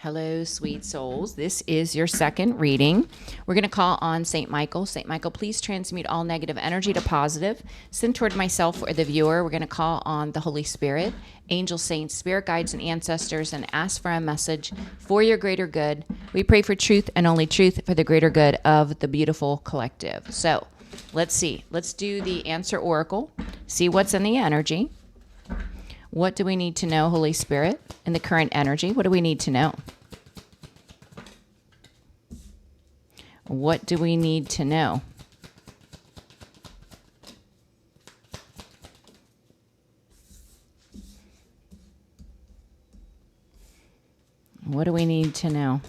Hello, sweet souls. This is your second reading. We're going to call on St. Michael. St. Michael, please transmute all negative energy to positive. Send toward myself or the viewer. We're going to call on the Holy Spirit, angel saints, spirit guides, and ancestors, and ask for a message for your greater good. We pray for truth and only truth for the greater good of the beautiful collective. So let's see. Let's do the answer oracle. See what's in the energy. What do we need to know, Holy Spirit, in the current energy? What do we need to know? What do we need to know? What do we need to know?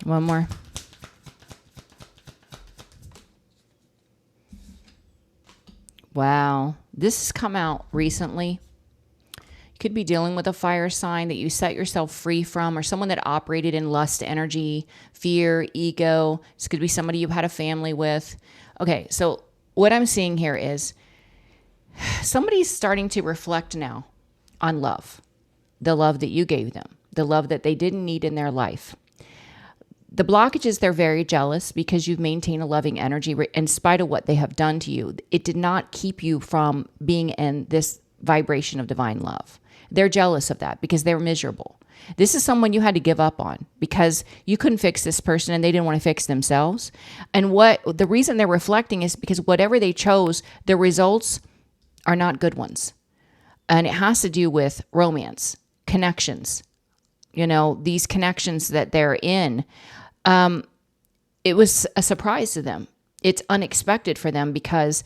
One more. Wow. This has come out recently. You could be dealing with a fire sign that you set yourself free from, or someone that operated in lust energy, fear, ego. This could be somebody you had a family with. Okay, so what I'm seeing here is somebody's starting to reflect now on love. The love that you gave them. The love that they didn't need in their life. The blockages, they're very jealous because you've maintained a loving energy in spite of what they have done to you. It did not keep you from being in this vibration of divine love. They're jealous of that because they're miserable. This is someone you had to give up on because you couldn't fix this person and they didn't want to fix themselves. And the reason they're reflecting is because whatever they chose, the results are not good ones. And it has to do with romance, connections. You know, these connections that they're in, it was a surprise to them. It's unexpected for them because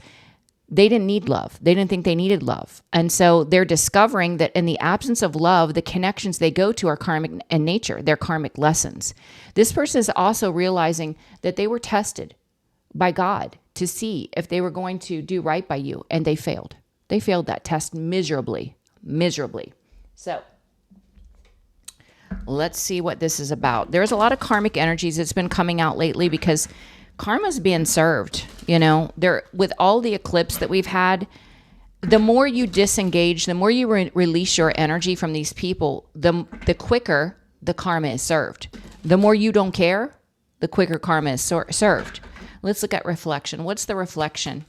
they didn't need love. They didn't think they needed love. And so they're discovering that in the absence of love, the connections they go to are karmic in nature. They're karmic lessons. This person is also realizing that they were tested by God to see if they were going to do right by you, and they failed. They failed that test miserably, miserably. So let's see what this is about. There's a lot of karmic energies that's been coming out lately because karma's being served. You know, with all the eclipse that we've had, the more you disengage, the more you release your energy from these people, the quicker the karma is served. The more you don't care, the quicker karma is served. Let's look at reflection. What's the reflection?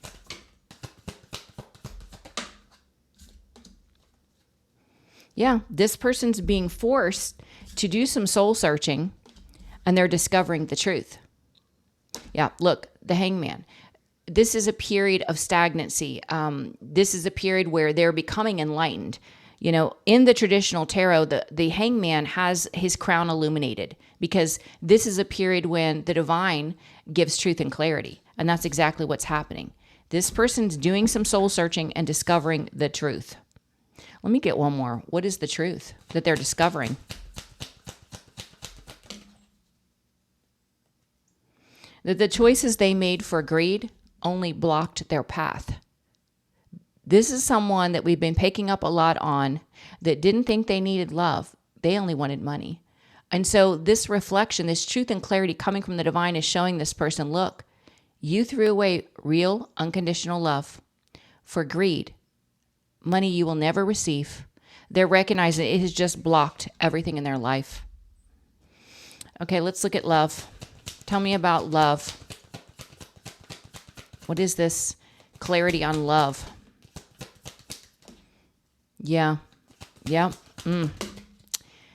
Yeah, this person's being forced to do some soul searching, and they're discovering the truth. Yeah, look, the hangman. This is a period of stagnancy. This is a period where they're becoming enlightened. You know, in the traditional tarot, the hangman has his crown illuminated because this is a period when the divine gives truth and clarity. And that's exactly what's happening. This person's doing some soul searching and discovering the truth. Let me get one more. What is the truth that they're discovering? That the choices they made for greed only blocked their path. This is someone that we've been picking up a lot on that didn't think they needed love. They only wanted money. And so this reflection, this truth and clarity coming from the divine is showing this person, look, you threw away real unconditional love for greed. Money you will never receive. They're recognizing it has just blocked everything in their life. Okay, let's look at love. Tell me about love. What is this clarity on love? Yeah. Yeah.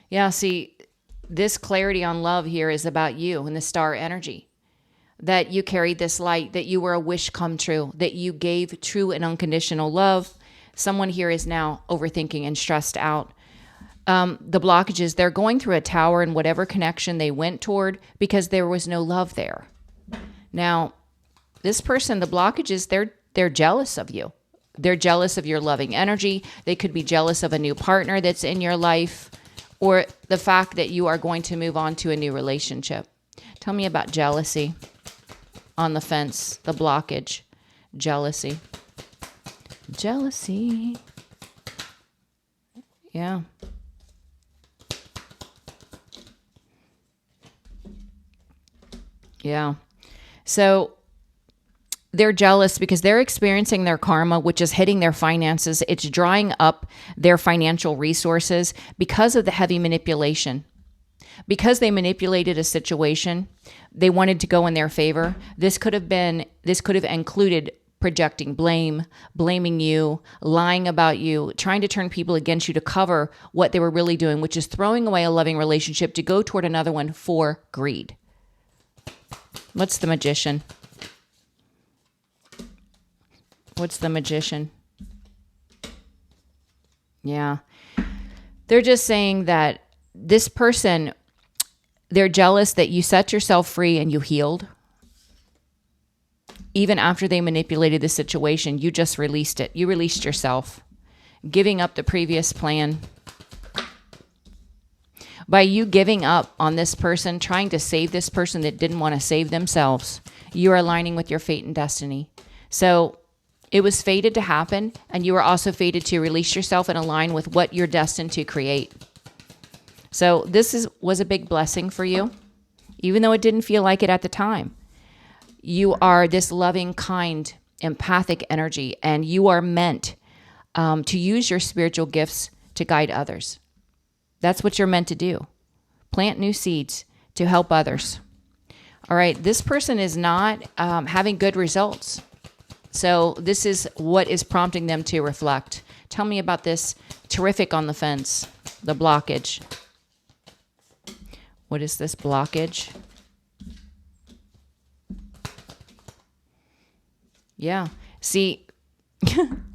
Yeah, see, this clarity on love here is about you and the star energy. That you carried this light, that you were a wish come true, that you gave true and unconditional love. Someone here is now overthinking and stressed out. The blockages, they're going through a tower in whatever connection they went toward because there was no love there. Now, this person, the blockages, they're jealous of you. They're jealous of your loving energy. They could be jealous of a new partner that's in your life or the fact that you are going to move on to a new relationship. Tell me about jealousy on the fence, the blockage, jealousy. Jealousy. Yeah. Yeah. So they're jealous because they're experiencing their karma, which is hitting their finances. It's drying up their financial resources because of the heavy manipulation. Because they manipulated a situation, they wanted to go in their favor. This could have included projecting blame, blaming you, lying about you, trying to turn people against you to cover what they were really doing, which is throwing away a loving relationship to go toward another one for greed. What's the Magician? What's the Magician? Yeah. They're just saying that this person, they're jealous that you set yourself free and you healed. Even after they manipulated the situation, you just released it. You released yourself, giving up the previous plan. By you giving up on this person, trying to save this person that didn't want to save themselves, you are aligning with your fate and destiny. So it was fated to happen, and you were also fated to release yourself and align with what you're destined to create. So this was a big blessing for you, even though it didn't feel like it at the time. You are this loving, kind, empathic energy, and you are meant to use your spiritual gifts to guide others. That's what you're meant to do. Plant new seeds to help others. All right, this person is not having good results. So this is what is prompting them to reflect. Tell me about this terrific on the fence, the blockage. What is this blockage? Yeah. See,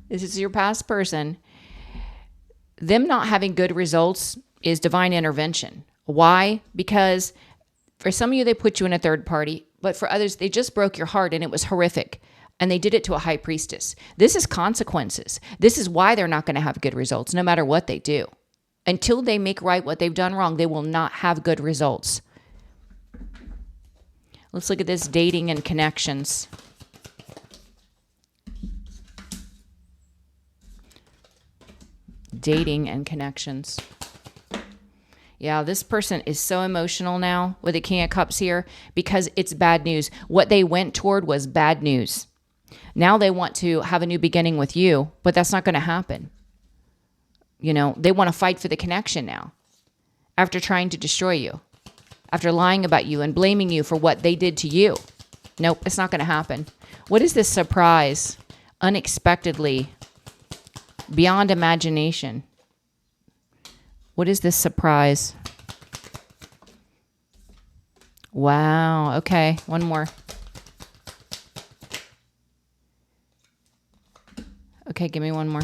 this is your past person. Them not having good results is divine intervention. Why? Because for some of you, they put you in a third party, but for others, they just broke your heart and it was horrific. And they did it to a high priestess. This is consequences. This is why they're not going to have good results, no matter what they do. Until they make right what they've done wrong, they will not have good results. Let's look at this dating and connections. Dating and connections. Yeah, this person is so emotional now with the King of Cups here because it's bad news. What they went toward was bad news. Now they want to have a new beginning with you, but that's not going to happen. You know, they want to fight for the connection now after trying to destroy you, after lying about you and blaming you for what they did to you. Nope, it's not going to happen. What is this surprise? Unexpectedly, beyond imagination. What is this surprise? Wow. Okay, one more. Okay, give me one more.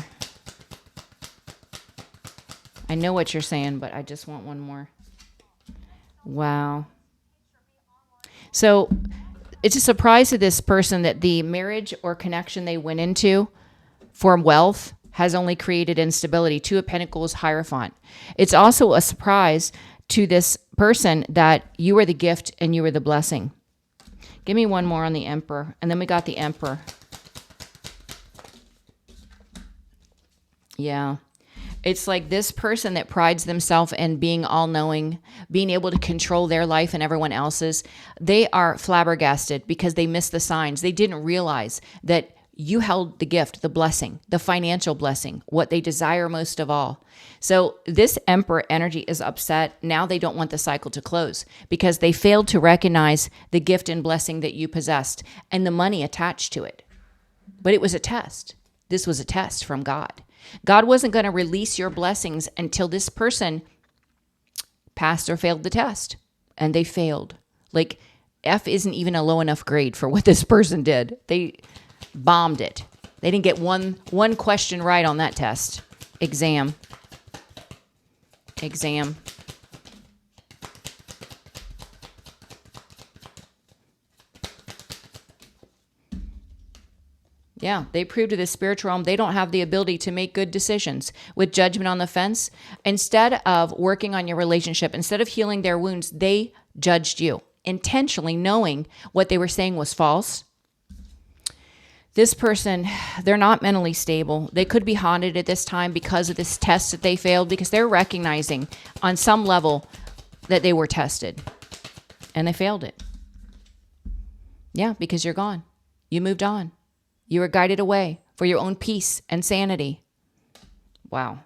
I know what you're saying, but I just want one more. Wow. So it's a surprise to this person that the marriage or connection they went into for wealth has only created instability. Two of Pentacles, Hierophant. It's also a surprise to this person that you were the gift and you were the blessing. Give me one more on the Emperor. And then we got the Emperor. Yeah. It's like this person that prides themselves in being all-knowing, being able to control their life and everyone else's. They are flabbergasted because they missed the signs. They didn't realize that you held the gift, the blessing, the financial blessing, what they desire most of all. So this Emperor energy is upset. Now they don't want the cycle to close because they failed to recognize the gift and blessing that you possessed and the money attached to it. But it was a test. This was a test from God. God wasn't going to release your blessings until this person passed or failed the test. And they failed. Like F isn't even a low enough grade for what this person did. They bombed it. They didn't get one question right on that test. Exam. Yeah, they proved to the spiritual realm they don't have the ability to make good decisions. With judgment on the fence, instead of working on your relationship, instead of healing their wounds, they judged you, intentionally knowing what they were saying was false. This person, they're not mentally stable. They could be haunted at this time because of this test that they failed, because they're recognizing on some level that they were tested and they failed it. Yeah, because you're gone. You moved on. You were guided away for your own peace and sanity. Wow.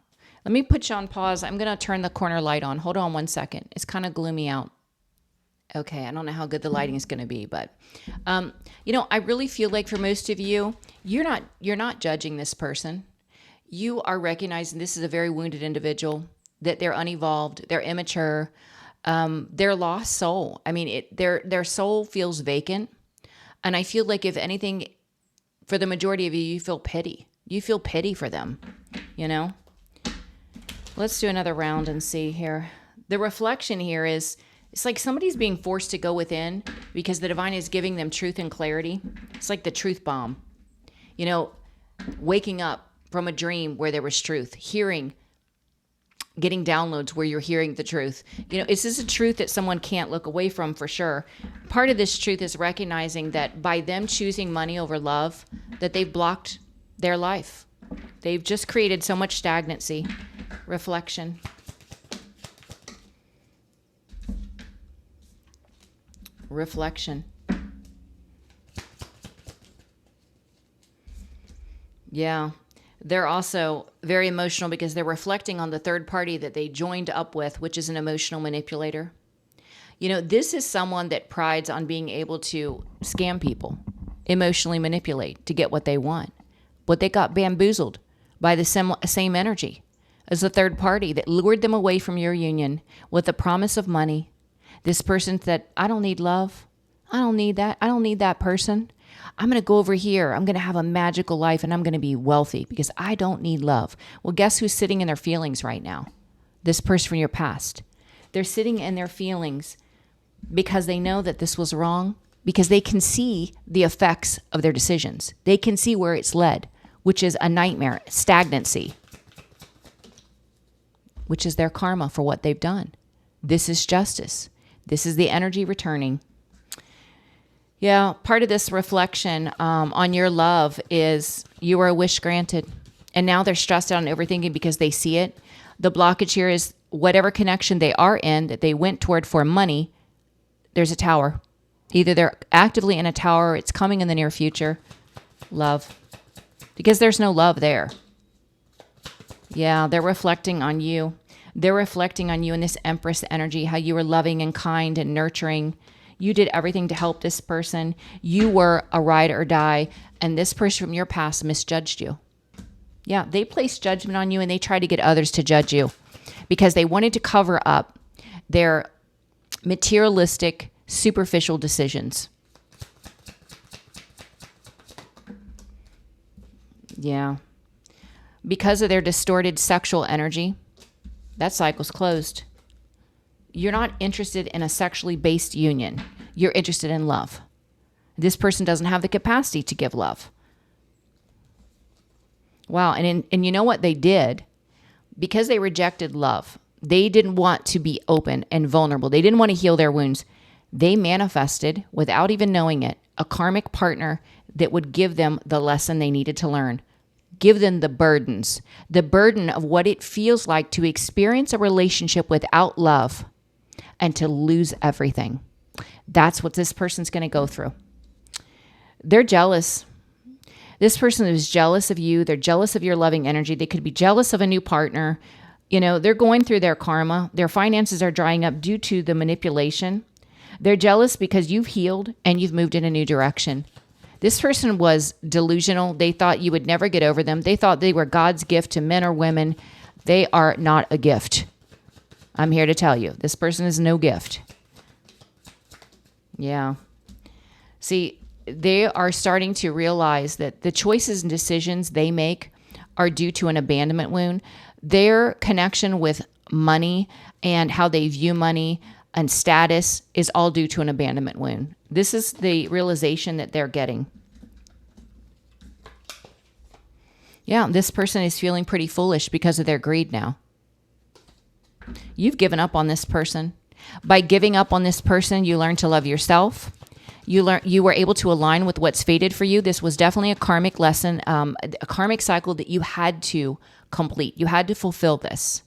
Let me put you on pause. I'm going to turn the corner light on. Hold on one second. It's kind of gloomy out. Okay, I don't know how good the lighting is going to be, but I really feel like for most of you, you're not judging this person. You are recognizing this is a very wounded individual, that they're unevolved, they're immature, they're lost soul. I mean, their soul feels vacant, and I feel like if anything, for the majority of you, you feel pity. You feel pity for them. Let's do another round and see here. The reflection here is, it's like somebody's being forced to go within because the divine is giving them truth and clarity. It's like the truth bomb. Waking up from a dream where there was truth, getting downloads where you're hearing the truth. This is a truth that someone can't look away from for sure. Part of this truth is recognizing that by them choosing money over love, that they've blocked their life. They've just created so much stagnancy. Reflection. Reflection. Yeah. They're also very emotional because they're reflecting on the third party that they joined up with, which is an emotional manipulator. This is someone that prides on being able to scam people, emotionally manipulate to get what they want. But they got bamboozled by the same energy as the third party that lured them away from your union with the promise of money. This person said, I don't need love. I don't need that. I don't need that person. I'm going to go over here. I'm going to have a magical life and I'm going to be wealthy because I don't need love. Well, guess who's sitting in their feelings right now? This person from your past. They're sitting in their feelings because they know that this was wrong, because they can see the effects of their decisions. They can see where it's led, which is a nightmare, stagnancy, which is their karma for what they've done. This is justice. This is the energy returning. Yeah, part of this reflection on your love is you were a wish granted. And now they're stressed out and overthinking because they see it. The blockage here is whatever connection they are in that they went toward for money, there's a tower. Either they're actively in a tower or it's coming in the near future. Love. Because there's no love there. Yeah, they're reflecting on you. They're reflecting on you in this Empress energy, how you were loving and kind and nurturing. You did everything to help this person. You were a ride or die, and this person from your past misjudged you. Yeah, they placed judgment on you, and they tried to get others to judge you because they wanted to cover up their materialistic, superficial decisions. Yeah. Because of their distorted sexual energy, that cycle's closed. You're not interested in a sexually based union. You're interested in love. This person doesn't have the capacity to give love. Wow. And you know what they did? Because they rejected love, they didn't want to be open and vulnerable. They didn't want to heal their wounds. They manifested, without even knowing it, a karmic partner that would give them the lesson they needed to learn. Give them the burdens, the burden of what it feels like to experience a relationship without love and to lose everything. That's what this person's going to go through. They're jealous. This person is jealous of you. They're jealous of your loving energy. They could be jealous of a new partner. They're going through their karma. Their finances are drying up due to the manipulation. They're jealous because you've healed and you've moved in a new direction. This person was delusional. They thought you would never get over them. They thought they were God's gift to men or women. They are not a gift. I'm here to tell you, this person is no gift. Yeah. See, they are starting to realize that the choices and decisions they make are due to an abandonment wound. Their connection with money and how they view money and status is all due to an abandonment wound. This is the realization that they're getting. Yeah, this person is feeling pretty foolish because of their greed now. You've given up on this person. By giving up on this person, you learn to love yourself. You were able to align with what's fated for you. This was definitely a karmic lesson, a karmic cycle that you had to complete. You had to fulfill this.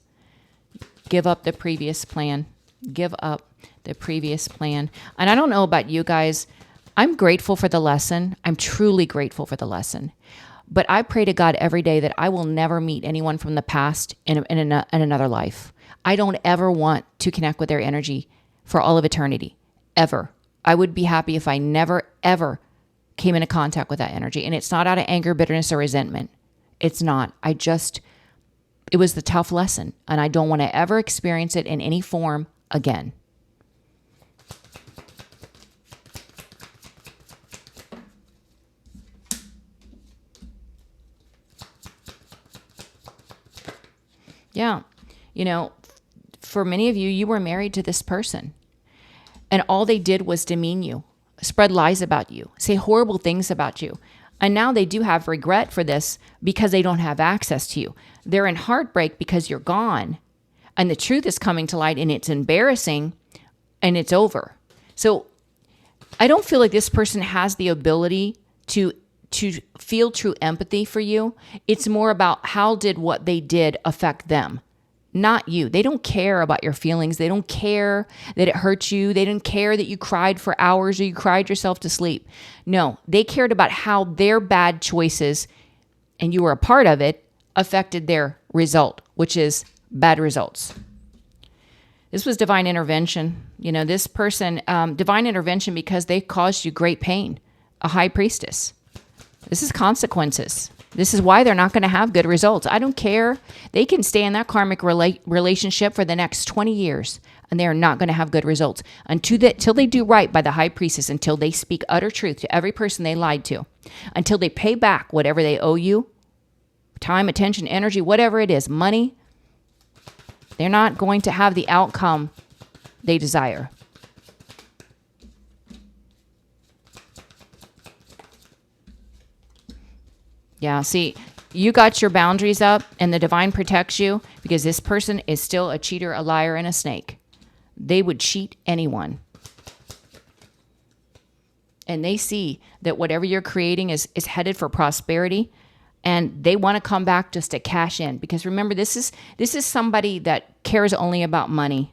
Give up the previous plan. Give up the previous plan. And I don't know about you guys. I'm grateful for the lesson. I'm truly grateful for the lesson. But I pray to God every day that I will never meet anyone from the past in another life. I don't ever want to connect with their energy for all of eternity, ever. I would be happy if I never, ever came into contact with that energy. And it's not out of anger, bitterness, or resentment. It's not. It was the tough lesson, and I don't want to ever experience it in any form again. Yeah. For many of you, you were married to this person, and all they did was demean you, spread lies about you, say horrible things about you. And now they do have regret for this because they don't have access to you. They're in heartbreak because you're gone, and the truth is coming to light, and it's embarrassing, and it's over. So I don't feel like this person has the ability to feel true empathy for you. It's more about how did what they did affect them, not you. They don't care about your feelings. They don't care that it hurt you. They didn't care that you cried for hours or you cried yourself to sleep. No, they cared about how their bad choices, and you were a part of it, affected their result, which is bad results. This was divine intervention. This person, divine intervention because they caused you great pain, a high priestess. This is consequences. This is why they're not going to have good results. I don't care. They can stay in that karmic relationship for the next 20 years, and they are not going to have good results until they do right by the high priestess, until they speak utter truth to every person they lied to, until they pay back whatever they owe you, time, attention, energy, whatever it is, money. They're not going to have the outcome they desire. Yeah, see, you got your boundaries up, and the divine protects you because this person is still a cheater, a liar, and a snake. They would cheat anyone. And they see that whatever you're creating is headed for prosperity, and they want to come back just to cash in. Because remember, this is somebody that cares only about money.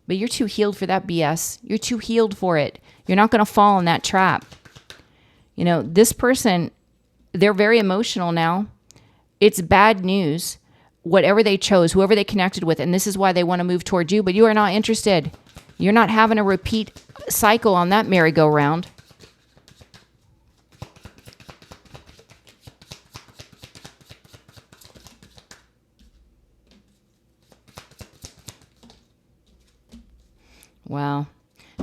But you're too healed for that BS. You're too healed for it. You're not going to fall in that trap. This person, they're very emotional now. It's bad news. Whatever they chose, whoever they connected with, and this is why they want to move toward you, but you are not interested. You're not having a repeat cycle on that merry-go-round. Wow.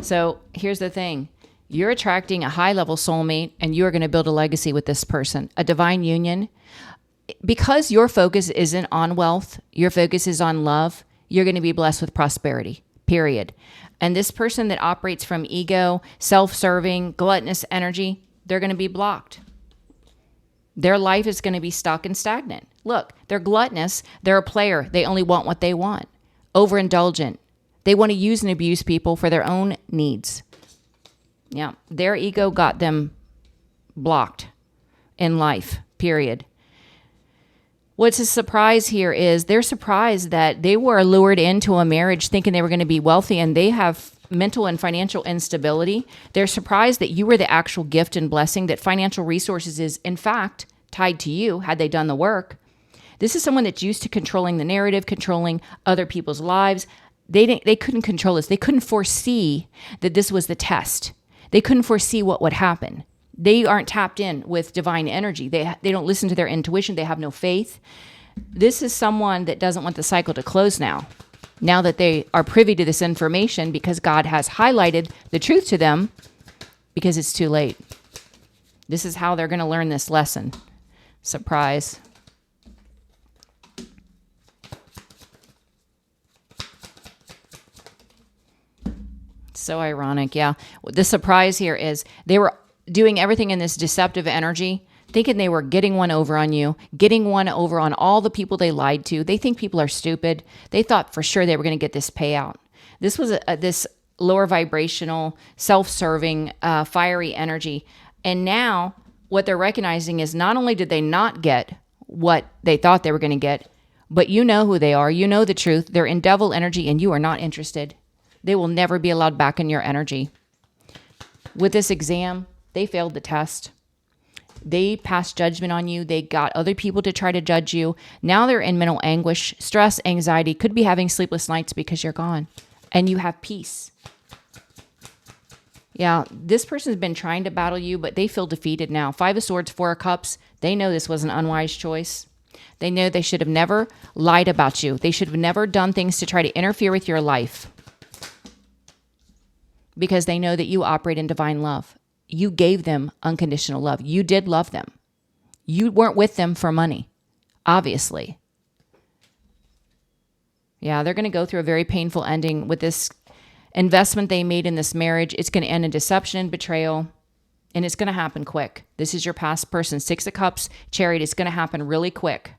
So here's the thing. You're attracting a high-level soulmate, and you're going to build a legacy with this person, a divine union. Because your focus isn't on wealth, your focus is on love, you're going to be blessed with prosperity, period. And this person that operates from ego, self-serving, gluttonous energy, they're going to be blocked. Their life is going to be stuck and stagnant. Look, they're gluttonous. They're a player. They only want what they want. Overindulgent. They want to use and abuse people for their own needs. Yeah, their ego got them blocked in life, period. What's a surprise here is they're surprised that they were lured into a marriage thinking they were going to be wealthy, and they have mental and financial instability. They're surprised that you were the actual gift and blessing, that financial resources is, in fact, tied to you had they done the work. This is someone that's used to controlling the narrative, controlling other people's lives. They couldn't control this. They couldn't foresee that this was the test. They couldn't foresee what would happen. They aren't tapped in with divine energy. They don't listen to their intuition. They have no faith. This is someone that doesn't want the cycle to close now that they are privy to this information because God has highlighted the truth to them because it's too late. This is how they're going to learn this lesson. Surprise. So ironic, yeah. The surprise here is they were doing everything in this deceptive energy, thinking they were getting one over on you, getting one over on all the people they lied to. They think people are stupid. They thought for sure they were going to get this payout. This was this lower vibrational, self-serving, fiery energy. And now what they're recognizing is not only did they not get what they thought they were going to get, but you know who they are. You know the truth. They're in devil energy, and you are not interested. They will never be allowed back in your energy. With this exam, they failed the test. They passed judgment on you. They got other people to try to judge you. Now they're in mental anguish, stress, anxiety, could be having sleepless nights because you're gone and you have peace. Yeah, this person's been trying to battle you, but they feel defeated now. 5 of Swords, 4 of Cups. They know this was an unwise choice. They know they should have never lied about you. They should have never done things to try to interfere with your life because they know that you operate in divine love. You gave them unconditional love. You did love them. You weren't with them for money, obviously. Yeah, they're going to go through a very painful ending with this investment they made in this marriage. It's going to end in deception and betrayal, and it's going to happen quick. This is your past person. 6 of Cups, Chariot. It's going to happen really quick.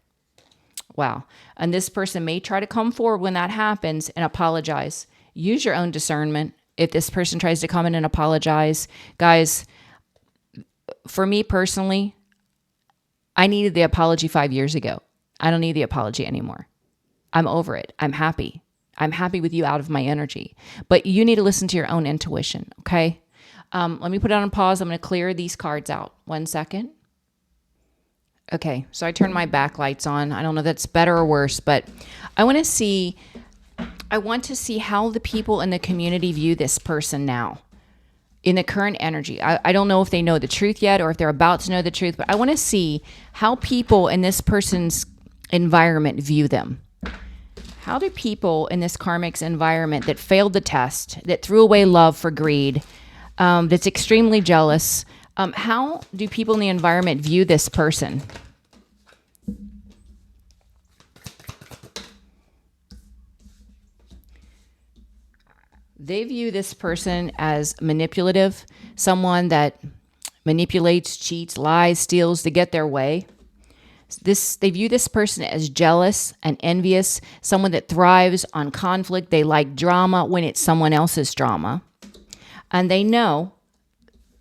Wow. And this person may try to come forward when that happens and apologize. Use your own discernment. If this person tries to come in and apologize, guys, for me personally, I needed the apology 5 years ago. I don't need the apology anymore. I'm over it. I'm happy. I'm happy with you out of my energy. But you need to listen to your own intuition, okay? Let me put it on pause. I'm going to clear these cards out. 1 second. Okay, so I turned my backlights on. I don't know if that's better or worse, but I want to see how the people in the community view this person now in the current energy. I don't know if they know the truth yet or if they're about to know the truth, but I want to see how people in this person's environment view them. How do people in this karmic's environment that failed the test, that threw away love for greed, that's extremely jealous, how do people in the environment view this person? They view this person as manipulative, someone that manipulates, cheats, lies, steals to get their way. They view this person as jealous and envious, someone that thrives on conflict. They like drama when it's someone else's drama. And they know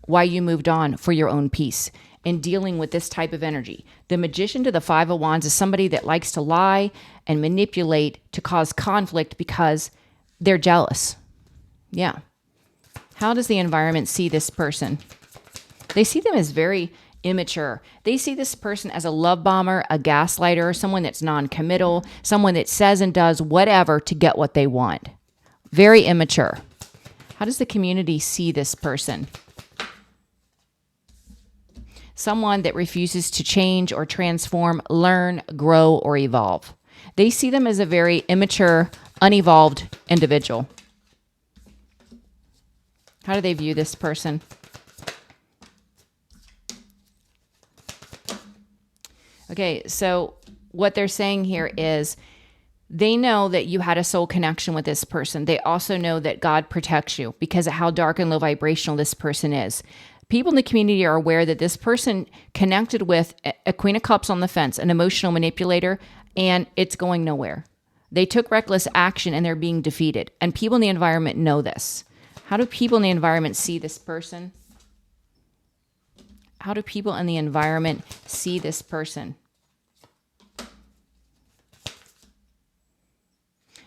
why you moved on for your own peace in dealing with this type of energy. The Magician to the 5 of Wands is somebody that likes to lie and manipulate to cause conflict because they're jealous. Yeah. How does the environment see this person? They see them as very immature. They see this person as a love bomber, a gaslighter, someone that's non-committal, someone that says and does whatever to get what they want. Very immature. How does the community see this person? Someone that refuses to change or transform, learn, grow, or evolve. They see them as a very immature, unevolved individual. How do they view this person? Okay, so what they're saying here is they know that you had a soul connection with this person. They also know that God protects you because of how dark and low vibrational this person is. People in the community are aware that this person connected with a Queen of Cups on the fence, an emotional manipulator, and it's going nowhere. They took reckless action and they're being defeated. And people in the environment know this. How do people in the environment see this person? How do people in the environment see this person?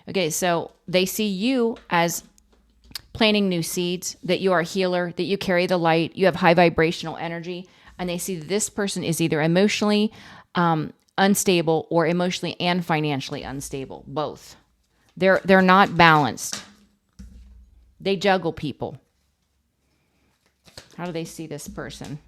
Okay, so they see you as planting new seeds, that you are a healer, that you carry the light, you have high vibrational energy, and they see that this person is either emotionally unstable or emotionally and financially unstable, both. They're not balanced. They juggle people. How do they see this person?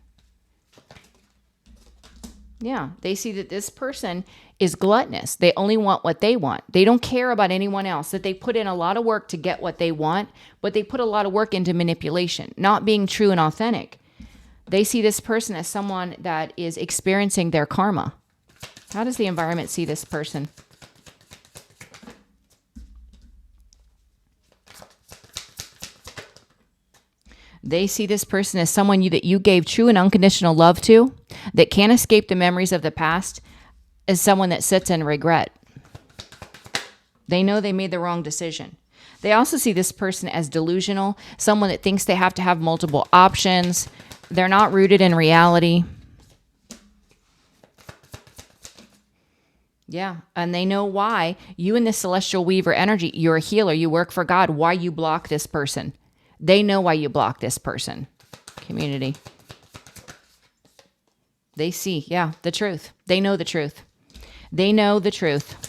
Yeah, they see that this person is gluttonous. They only want what they want. They don't care about anyone else, that they put in a lot of work to get what they want, but they put a lot of work into manipulation, not being true and authentic. They see this person as someone that is experiencing their karma. How does the environment see this person? They see this person as someone that you gave true and unconditional love to, that can't escape the memories of the past, as someone that sits in regret. They know they made the wrong decision. They also see this person as delusional, someone that thinks they have to have multiple options. They're not rooted in reality. Yeah, and they know why you in the celestial weaver energy, you're a healer, you work for God, why you block this person. They know why you block this person. community. They see, yeah, the truth. They know the truth. They know the truth.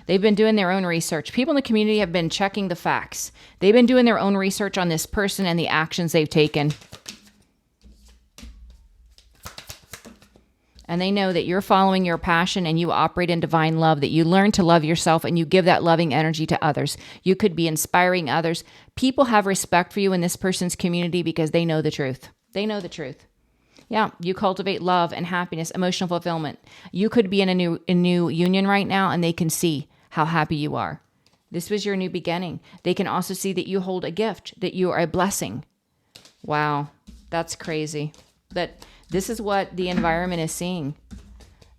They've been doing their own research. People in the community have been checking the facts. They've been doing their own research on this person and the actions they've taken. And they know that you're following your passion and you operate in divine love, that you learn to love yourself and you give that loving energy to others. You could be inspiring others. People have respect for you in this person's community because they know the truth. They know the truth. Yeah, you cultivate love and happiness, emotional fulfillment. You could be in a new union right now and they can see how happy you are. This was your new beginning. They can also see that you hold a gift, that you are a blessing. Wow, that's crazy. That this is what the environment is seeing.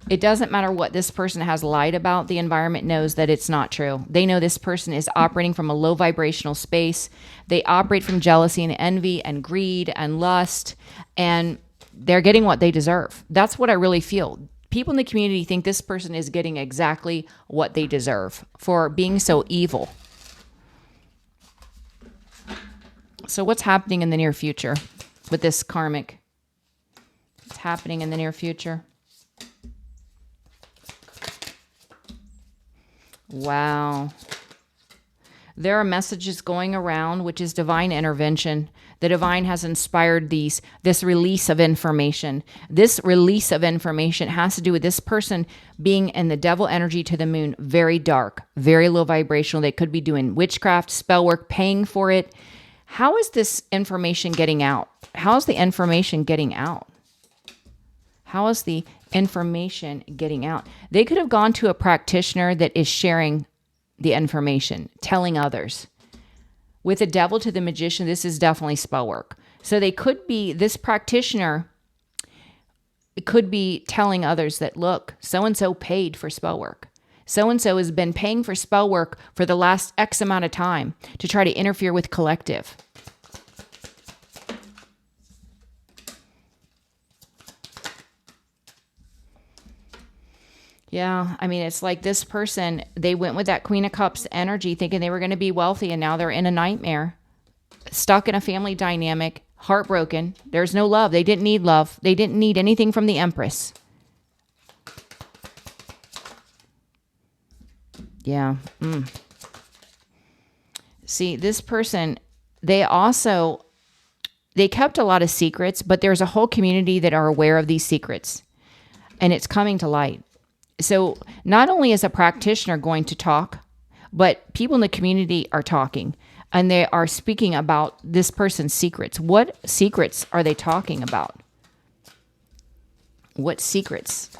It doesn't matter what this person has lied about. The environment knows that it's not true. They know this person is operating from a low vibrational space. They operate from jealousy and envy and greed and lust, and they're getting what they deserve. That's what I really feel. People in the community think this person is getting exactly what they deserve for being so evil. So what's happening in the near future with this karmic? What's happening in the near future? Wow. There are messages going around, which is divine intervention. The divine has inspired this release of information. This release of information has to do with this person being in the devil energy to the moon, very dark, very low vibrational. They could be doing witchcraft, spell work, paying for it. How is this information getting out? How is the information getting out? How is the information getting out? They could have gone to a practitioner that is sharing the information, telling others. With the devil to the magician, this is definitely spell work. So they could be, this practitioner could be telling others that, look, so-and-so paid for spell work. So-and-so has been paying for spell work for the last X amount of time to try to interfere with collective. Yeah, I mean, it's like this person, they went with that Queen of Cups energy thinking they were going to be wealthy, and now they're in a nightmare, stuck in a family dynamic, heartbroken. There's no love. They didn't need love. They didn't need anything from the Empress. Yeah. See, this person, they kept a lot of secrets, but there's a whole community that are aware of these secrets, and it's coming to light. So not only is a practitioner going to talk, but people in the community are talking, and they are speaking about this person's secrets. What secrets are they talking about? What secrets?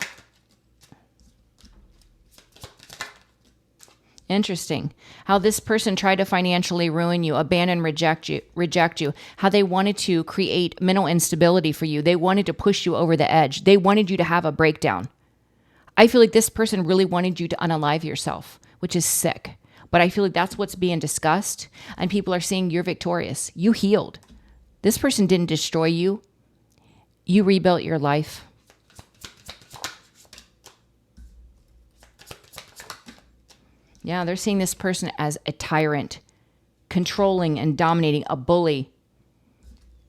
Interesting. How this person tried to financially ruin you, abandon, reject you. How they wanted to create mental instability for you. They wanted to push you over the edge. They wanted you to have a breakdown. I feel like this person really wanted you to unalive yourself, which is sick. But I feel like that's what's being discussed, and people are saying you're victorious. You healed. This person didn't destroy you. You rebuilt your life. Yeah, they're seeing this person as a tyrant, controlling and dominating, a bully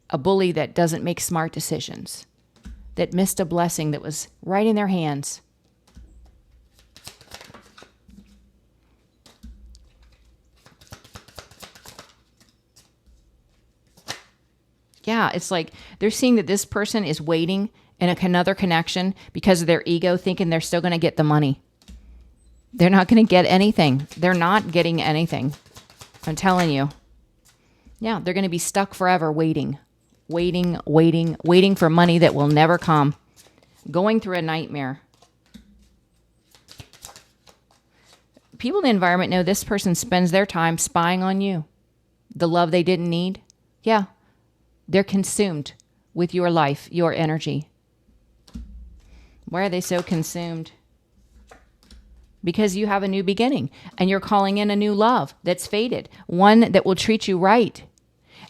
that doesn't make smart decisions, that missed a blessing that was right in their hands. Yeah, it's like they're seeing that this person is waiting in another connection because of their ego, thinking they're still going to get the money. They're not going to get anything. They're not getting anything. I'm telling you. Yeah, they're going to be stuck forever waiting for money that will never come. Going through a nightmare. People in the environment know this person spends their time spying on you. The love they didn't need. Yeah. They're consumed with your life, your energy. Why are they so consumed? Because you have a new beginning and you're calling in a new love that's faded, one that will treat you right.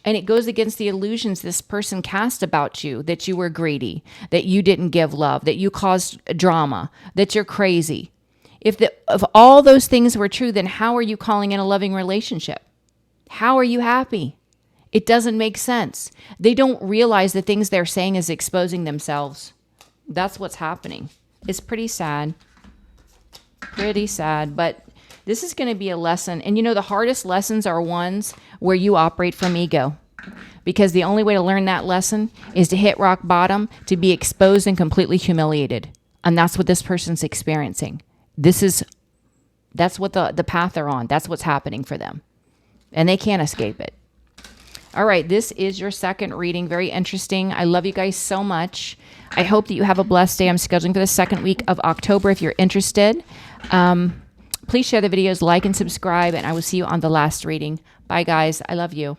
And it goes against the illusions this person cast about you, that you were greedy, that you didn't give love, that you caused drama, that you're crazy. If all those things were true, then how are you calling in a loving relationship? How are you happy? It doesn't make sense. They don't realize the things they're saying is exposing themselves. That's what's happening. It's pretty sad. Pretty sad. But this is going to be a lesson. And you know, the hardest lessons are ones where you operate from ego. Because the only way to learn that lesson is to hit rock bottom, to be exposed and completely humiliated. And that's what this person's experiencing. That's what the path they're on. That's what's happening for them. And they can't escape it. All right, this is your second reading. Very interesting. I love you guys so much. I hope that you have a blessed day. I'm scheduling for the second week of October if you're interested. Please share the videos, like and subscribe, and I will see you on the last reading. Bye, guys. I love you.